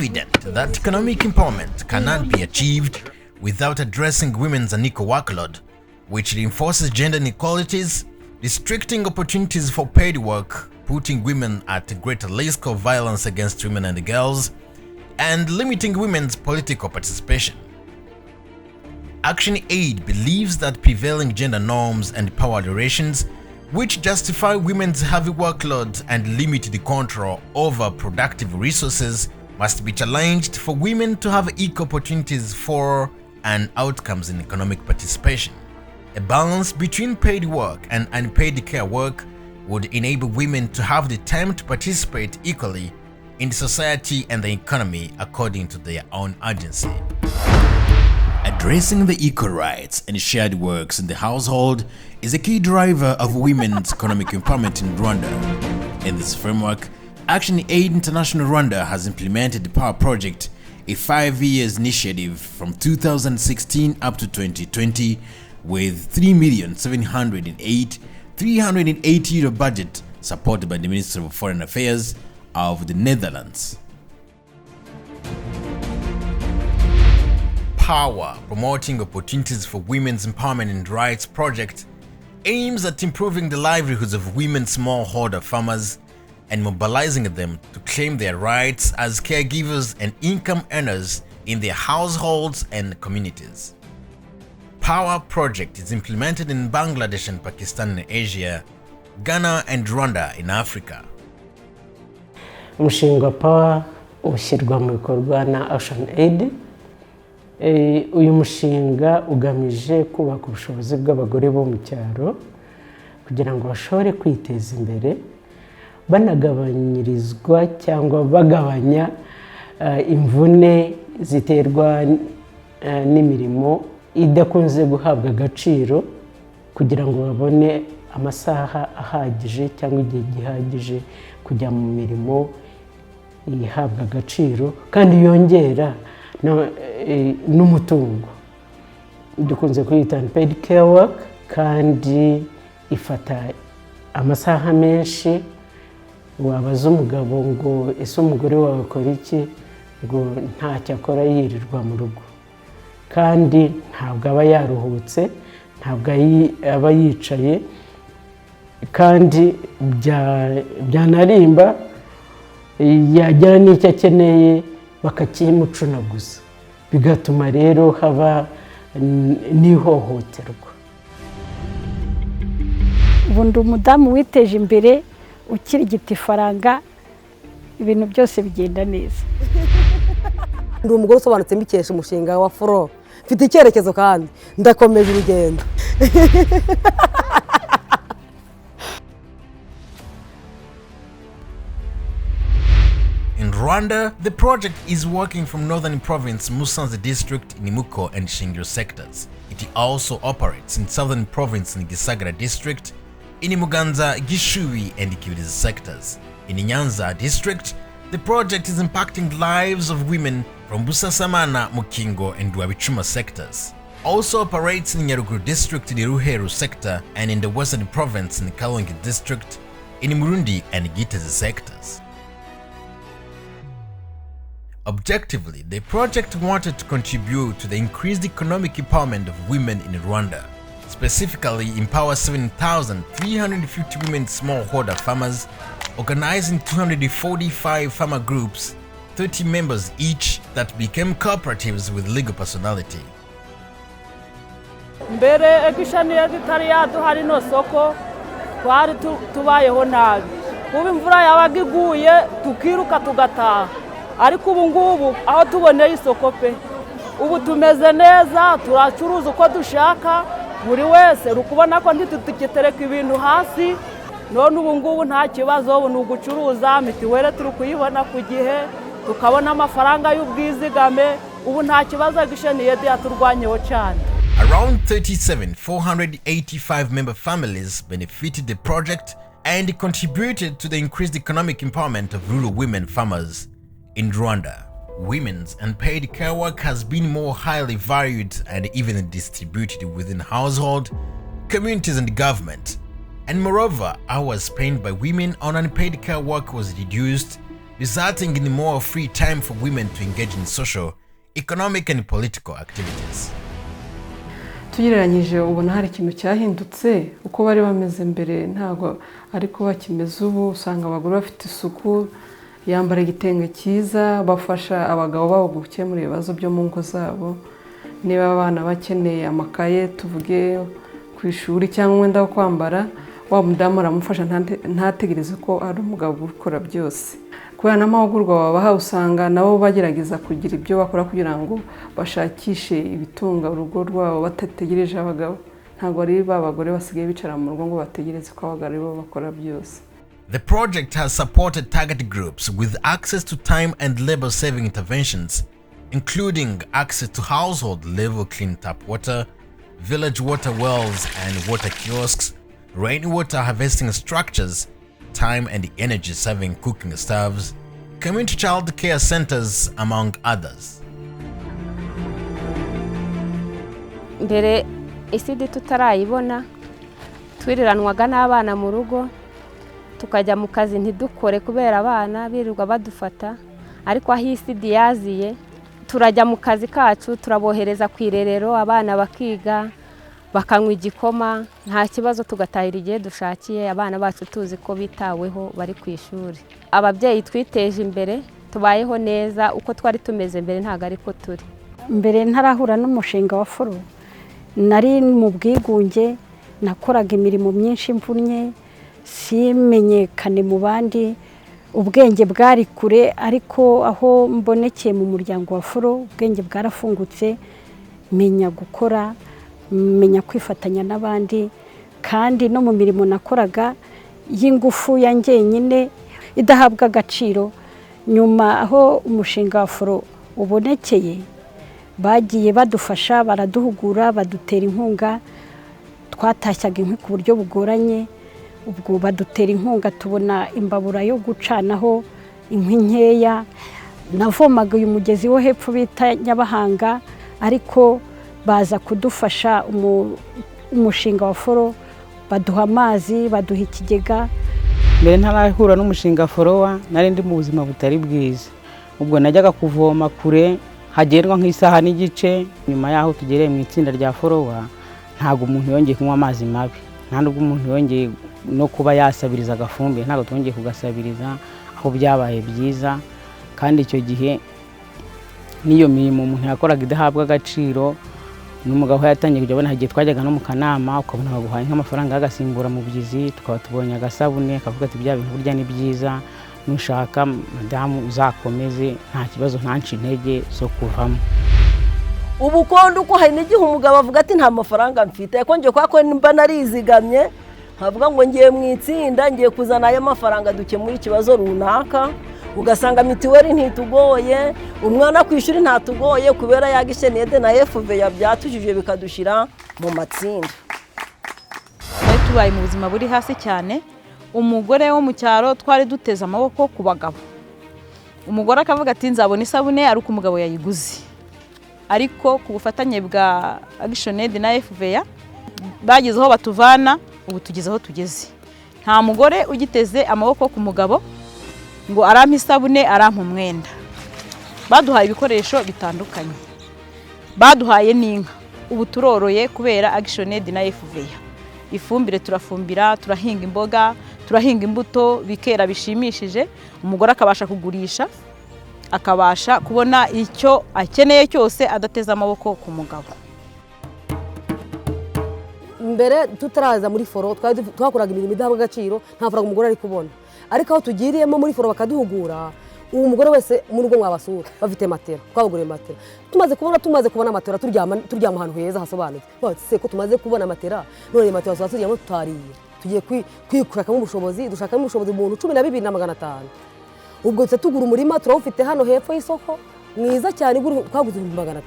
evident that economic empowerment cannot be achieved without addressing women's unequal workload, which reinforces gender inequalities, restricting opportunities for paid work, putting women at a greater risk of violence against women and girls, and limiting women's political participation. ActionAid believes that prevailing gender norms and power relations, which justify women's heavy workload and limit the control over productive resources, must be challenged for women to have equal opportunities for and outcomes in economic participation. A balance between paid work and unpaid care work would enable women to have the time to participate equally in society and the economy according to their own urgency. Addressing the equal rights and shared works in the household is a key driver of women's economic empowerment in Rwanda. In this framework, ActionAid International Rwanda has implemented the Power Project, a 5-year initiative from 2016 up to 2020, with €3,708,380 budget supported by the Ministry of Foreign Affairs of the Netherlands. Power, Promoting Opportunities for Women's Empowerment and Rights project aims at improving the livelihoods of women smallholder farmers and mobilizing them to claim their rights as caregivers and income earners in their households and communities. Power project is implemented in Bangladesh and Pakistan in Asia, Ghana and Rwanda in Africa. Umushinga Power ushyirwa mu bikorwa na ActionAid. Uyu mushinga ugamije kubaka ubushobozi bw'abagore bo mu cyaro kugira ngo bashobore kwiteza imbere banagabanyirizwa cyangwa bagabanya imvune ziterwa n'imirimo idakunze guhabwa agaciro kugira ngo babone amasaha ahagije cyangwa igihe gihagije kujya mu mirimo ihabwa agaciro kandi yongera n'umutungo. Dukunze kwita unpaid care work kandi ifata amasaha menshi. Wabaza umugabo ngo ese umugore wawe akora iki, ngo ntacyo akora yirirwa mu rugo, kandi ntabwo aba yaruhutse, ntabwo aba yicaye, kandi byanarimba yagera n'icyo akeneye bakakimucunaguza, bigatuma rero haba n'ihohoterwa. Ubundi umudamu witeje imbere ukirigita ifaranga ibintu byose bigenda neza. Ndi umugore usobanutse mbikesha umushinga wa Foro, mfite icyerekezo kandi ndakomeje urugendo. In Rwanda, the project is working from northern province Musanze district in Imuko and Shingiro sectors. It also operates in southern province in Gisagara district, in Muganza, Gishui and Kibirizi sectors. In Nyanza district, the project is impacting the lives of women from Busasamana, Mukingo and Rwabichuma sectors. Also operates in Nyaruguru district in Ruheru sector and in the western province in Kalongi district, in Murundi and Gitezi sectors. Objectively, the project wanted to contribute to the increased economic empowerment of women in Rwanda, specifically empower 7,350 women smallholder farmers, organizing 245 farmer groups, 30 members each, that became cooperatives with legal personality. Mbere ekishani yagitari yaduhari no soko twari tubayeho nabi. Kuba imvura yabaga iguye tukiruka tugataha. Ariko ubu ngubu aho tuboneye isoko pe, ubu tumeze neza, turacuruza uko dushaka, buri wese rukubona ko ntitutikitereka ibintu hasi. None ubu ngubu nta kibazo, ubu nugucuruza, mitiwere turi kuyibona ku gihe, tukabona amafaranga y'ubwizigame, ubu nta kibazo gisheni yedi yaturwanyeho cyane. Around 37,485 member families benefited the project and contributed to the increased economic empowerment of rural women farmers. In Rwanda, women's unpaid care work has been more highly valued and evenly distributed within household, communities and government. And moreover, hours spent by women on unpaid care work was reduced, resulting in more free time for women to engage in social, economic and political activities. Tugereranyije ubona hari ikintu cyahindutse uko bari bameze mbere ntago ariko bakimeze ubu usanga abagore bafite isuku yambara igitenge cyiza bafasha abagabo babo gukemura ibibazo byo mu ngo zabo niba abana bakeneye amakaye tuvuge ku ishuri cyangwa umwenda wo kwambara wa mudamu aramufasha ntategereze ko ari umugabo ukora byose kubera n'amahugurwa babaha usanga nabo bagerageza kugira ibyo bakora kugira ngo bashakishe ibitunga urugo rwabo batategereje abagabo ntabwo ari babagore basigaye bicara mu rugo ngo bategereze ko abagabo aribo bakora byose. The project has supported target groups with access to time and labor-saving interventions, including access to household-level clean tap water, village water wells and water kiosks, rainwater harvesting structures, time and energy-saving cooking stoves, community child care centers, among others. Mbere isidi tutarayibona twiriranwaga n'abana mu rugo tukajya mu kazi ntidukore kubera abana birirwa badufata ariko aho isidi yaziye turajya mu kazi kacu turabohereza ku irerero abana bakiga bakanywa igikoma nta kibazo tugatahira igihe dushakiye abana bacu tuzi ko bitaweho bari ku ishuri. Ababyeyi twiteje imbere tubayeho neza uko twari tumeze mbere ntago ariko turi. Mbere ntarahura n'umushinga wa foro nari mu bwigunge nakoraga imirimo myinshi mvunnye simenyekane mu bandi ubwenge bwari kure ariko aho mbonekeye mu muryango wa foro ubwenge bwarafungutse menya gukora menya kwifatanya n'abandi kandi no mu mirimo nakoraga y'ingufu yanjye nyine idahabwa agaciro nyuma aho umushinga wa foro ubonekeye bagiye badufasha baraduhugura badutera inkunga twatashyaga inkwi ku buryo bugoranye ubwo badutera inkunga tubona imbabura yo gucanaho inkwi nkeya navomaga uyu mugezi wo hepfo bita Nyabahanga ariko baza kudufasha umushinga wa foro baduha amazi baduha ikigega. Mbere ntarahura n'umushinga forowa nari ndi mu buzima butari bwiza ubwo najyaga kuvoma kure hagerwa nk'isaha n'igice nyuma yaho tugereye mu itsinda rya forowa ntago umuntu yongeye kunywa amazi mabi nta nubwo umuntu yongeye no kuba yasabiriza agafumbire ntago twongeye kugasabiriza aho byabaye byiza kandi icyo gihe niyo mirimo umuntu yakoraga idahabwa agaciro n'umugabo yatangiye kujya abona hagiye twajyaga no mu kanama ukabona baguhaye nk'amafaranga y'agasimbura mu byizi tukaba tubonye agasabune akavuga ati bya bintu burya ni byiza nushaka madamu uzakomeze nta kibazo ntanci intege zo kuvamo. Ubukondo uko hari n'igihe umugabo avuga ati nta mafaranga mfite yakongeye kwa ko nimba narizigamye havuga ngo ngiye mu itsinda ngiye kuzana ayo mafaranga dukemura ikibazo runaka ugasanga mitiweli ntitugoye umwana ku ishuri ntatugoye kubera yagishenede na FV yabyatujije bikadushira mu matsinda. Tubaye mu buzima buri hasi cyane umugore wo mu cyaro twari duteze amaboko ku bagabo umugore akavuga ati nzabona isabune ari uko umugabo yayiguze ariko ku bufatanye bwa Agishenede na FV bagezeho batuvana ubu tugezeho tugeze nta mugore ugiteze amaboko ku mugabo ngo arampa isabune arampa umwenda baduhaye ibikoresho bitandukanye baduhaye n'inka ubu turoroye kubera Agishenede na FV ifumbire turafumbira turahinga imboga turahinga imbuto bikera bishimishije umugore akabasha kugurisha akabasha kubona icyo akeneye cyose adateza amaboko ku mugabo. Mbere tutaraza muri foro twakoraga imirimo idahabwa agaciro nta faranga umugore ari kubona ariko aho tugiriyemo muri foro bakaduhugura uwo mugore wese mu rugo mwabasura bafite matera twabuguriye matera tumaze kubona matera turyama ahantu heza hasobanutse se ko tumaze kubona matera none matera turyama tutariye tugiye kwikurakamo ubushobozi dushakamo ubushobozi mu 12,500 ubwo tugura umurima turawufite hano hepfo y'isoko mwiza cyane twaguze 300.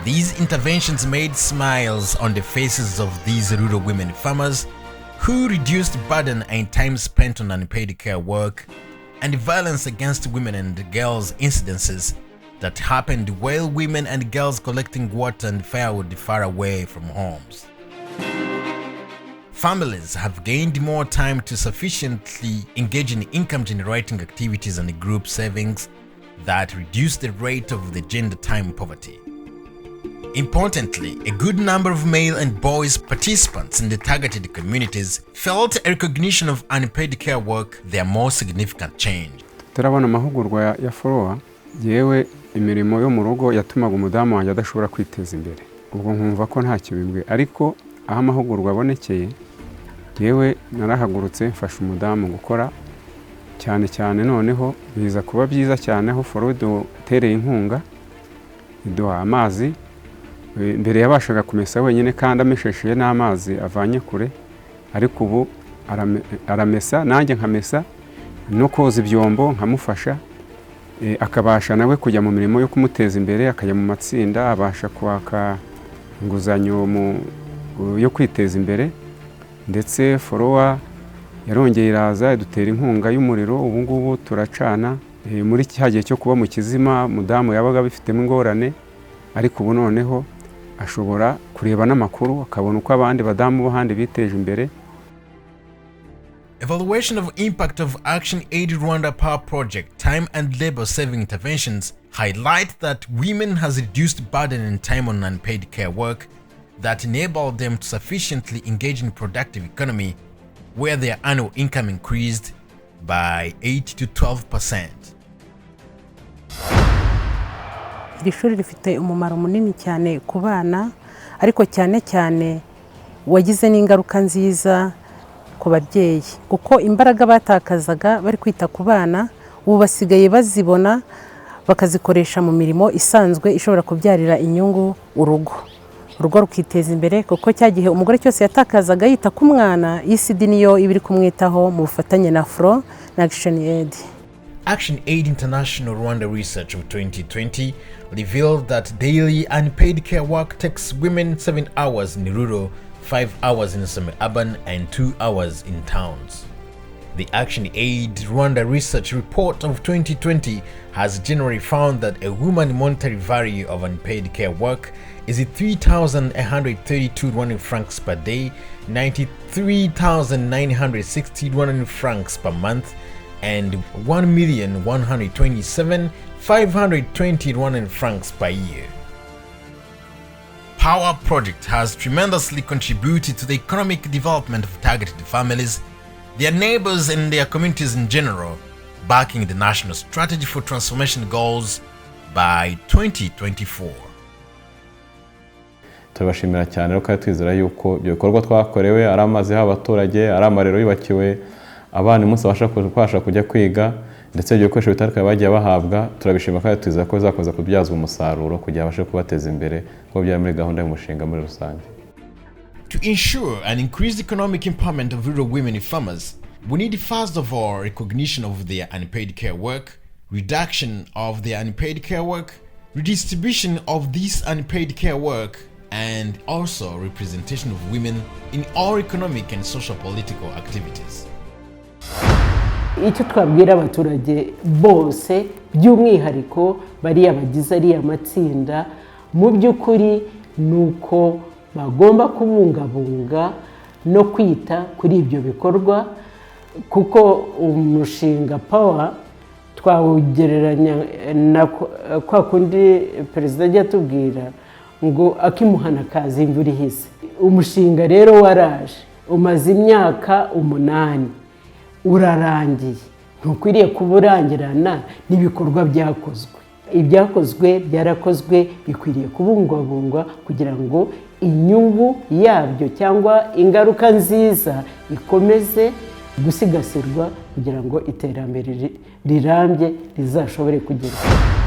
These interventions made smiles on the faces of these rural women farmers who reduced burden and time spent on unpaid care work and violence against women and girls incidences that happened while women and girls collecting water and firewood far away from homes. families have gained more time to sufficiently engage in income-generating activities and group savings that reduce the rate of the gender time poverty. Importantly, a good number of male and boys participants in the targeted communities felt a recognition of unpaid care work their most significant change. Turabona amahugurwa ya forowa yewe imirimo yo mu rugo yatumaga umudamu wanjye adashobora kwiteza imbere. Ubwo nkumva ko nta kibimbwe ariko aho amahugurwa abonekeye yewe narahagurutse mfasha umudamu gukora cyane noneho biza kuba byiza cyane aho forodo tereye inkunga iduha amazi mbere yabashaga kumesa wenyine kandi ameshesheje n'amazi avanye kure ariko ubu aramesa nanjye nkamesa no koza ibyombo nkamufasha akabasha nawe kujya mu mirimo yo kumuteza imbere akajya mu matsinda abasha kwaka inguzanyo yo kwiteza imbere ndetse forowa yarongeye iraza idutera inkunga y'umuriro ubu ngubu turacana muri cyagiye cyo kuba mu kizima mudamu yabaga bifitemo ingorane ariko ubu noneho ashobora kureba n'amakuru akabona uko abandi badamu bahandi biteje imbere. Evaluation of impact of Action Aid Rwanda Power Project time and labor saving interventions highlight that women has reduced burden and time on unpaid care work that enabled them to sufficiently engage in productive economy where their annual income increased by 8 to 12%. Iri shuri rifite umumaro munini cyane ku bana ariko cyane wagize n'ingaruka nziza ku babyeyi kuko imbaraga batakazaga bari kwita ku bana ubu basigaye bazibona bakazikoresha mu mirimo isanzwe ishobora kubyarira inyungu urugo rukiteza imbere kuko cyagihe umugore cyose yatakazaga yita ku mwana y'isidi niyo ibiri kumwitaho mu bufatanye na FRO na Action Aid. Action Aid International Rwanda research of 2020 revealed that daily unpaid care work takes women 7 hours in rural, 5 hours in semi-urban and 2 hours in towns. The Action Aid Rwanda research report of 2020 has generally found that a woman's monetary value of unpaid care work is 3,132 Rwandan francs per day, 93,960 Rwandan francs per month, and 1,127,520 Rwandan francs per year. Power Project has tremendously contributed to the economic development of targeted families, their neighbors and their communities in general, backing the National Strategy for Transformation Goals by 2024. Turabashimira cyane rero kandi twizera yuko ibyo bikorwa twakorewe ari amazi y'abaturage ari amarero yubakiwe abana umunsi babasha kujya kwiga ndetse ibyo bikoresho bitandukanye bagiye bahabwa turabishima kandi twizera ko bizakomeza kubyazwa umusaruro kugira babashe kubateza imbere ko byari muri gahunda y'umushinga muri rusange. To ensure an increased economic empowerment of rural women and farmers, we need first of all recognition of their unpaid care work, reduction of their unpaid care work, redistribution of this unpaid care work, and also representation of women in all economic and social political activities. Icyo twabwira abaturage bose by'umwihariko bariya bagize ariya matsinda mu by'ukuri nuko bagomba kubungabunga no kwita kuri ibyo bikorwa kuko umushinga Power twawugereranya na kwa kundi perezida ajya atubwira ngo akimuhana kazi imvura ihise. Umushinga rero waraje umaze imyaka 8 urarangiye ntukwiriye kuburangirana n'ibikorwa byakozwe. Ibyakozwe byarakozwe bikwiriye kubungwabungwa kugira ngo inyungu yabyo cyangwa ingaruka nziza ikomeze gusigasirwa kugira ngo iterambere rirambye rizashobore kugerwaho.